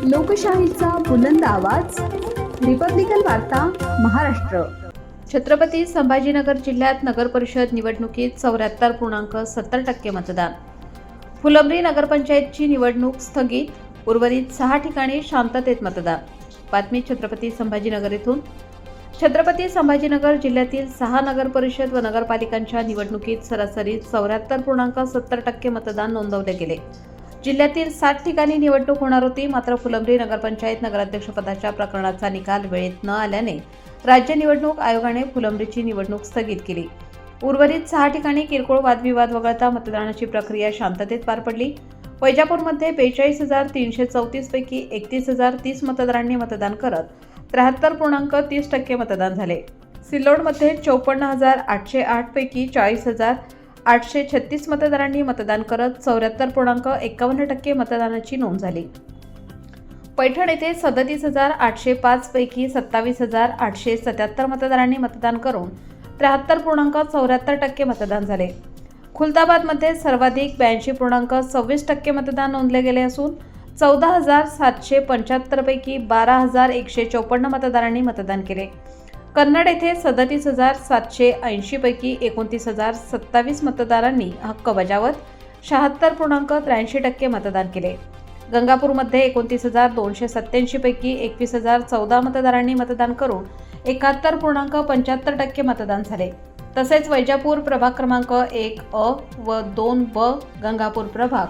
लोकशाहीचा बुलंद आवाज, रिपब्लिकन वार्ता, महाराष्ट्र। छत्रपती संभाजीनगर जिल्ह्यात नगर परिषद निवडणुकीत 74.70% मतदान। फुलंब्री नगरपंचायतची निवडणूक स्थगित, उर्वरित 6 ठिकाणी शांततेत मतदान। बातमी छत्रपती संभाजीनगर येथून। छत्रपती संभाजीनगर जिल्ह्यातील 6 नगर परिषद व नगरपालिकांच्या निवडणुकीत सरासरी 74.70% मतदान नोंदवले गेले। जिल्ह्यातील 7 ठिकाणी निवडणूक होणार होती, मात्र फुलंब्री नगरपंचायत नगराध्यक्षपदाच्या प्रकरणाचा निकाल वेळेत न आल्याने राज्य निवडणूक आयोगाने फुलंब्रीची निवडणूक स्थगित केली। उर्वरित 6 ठिकाणी किरकोळ वादविवाद वगळता मतदानाची प्रक्रिया शांततेत पार पडली। वैजापूरमध्ये 42,334 पैकी 31,030 मतदारांनी मतदान करत 73.30% मतदान झाले। सिल्लोडमध्ये 54,808 पैकी 40,836 मतदारांनी मतदान करत 74.51% मतदानाची नोंद झाली। पैठण येथे 37,805 पैकी 27,877 मतदारांनी मतदान करून 73.74% मतदान झाले। खुलताबादमध्ये सर्वाधिक 82.26% मतदान नोंदले गेले असून 14,775 पैकी 12,154 मतदारांनी मतदान केले। कन्नड येथे 37,780 पैकी 29,027 मतदारांनी हक्क बजावत 76.83% मतदान केले। गंगापूरमध्ये 29,287 पैकी 21,014 मतदारांनी मतदान करून 71.75% मतदान झाले। तसेच वैजापूर प्रभाग क्रमांक 1A व 2B, गंगापूर प्रभाग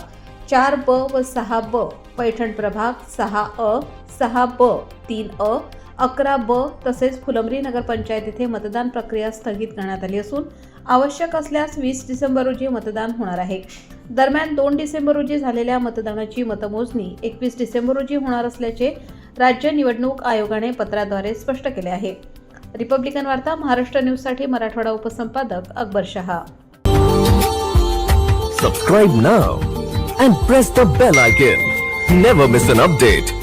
4B व 6B, पैठण प्रभाग 6A, 6B, 3A, 11B तसेच फुलंब्री नगरपंचायत येथे मतदान प्रक्रिया स्थगित करण्यात आली असून आवश्यक असल्यास 20 डिसेंबर रोजी मतदान होणार आहे। दरम्यान 2 डिसेंबर रोजी झालेल्या मतदानाची मतमोजणी 21 डिसेंबर रोजी होणार असल्याचे राज्य निवडणूक आयोगाने पत्राद्वारे स्पष्ट केले आहे। रिपब्लिकन वार्ता, महाराष्ट्र न्यूजसाठी Marathwada उपसंपादक Akbar Shah. Subscribe now and press the bell icon. Never miss an update.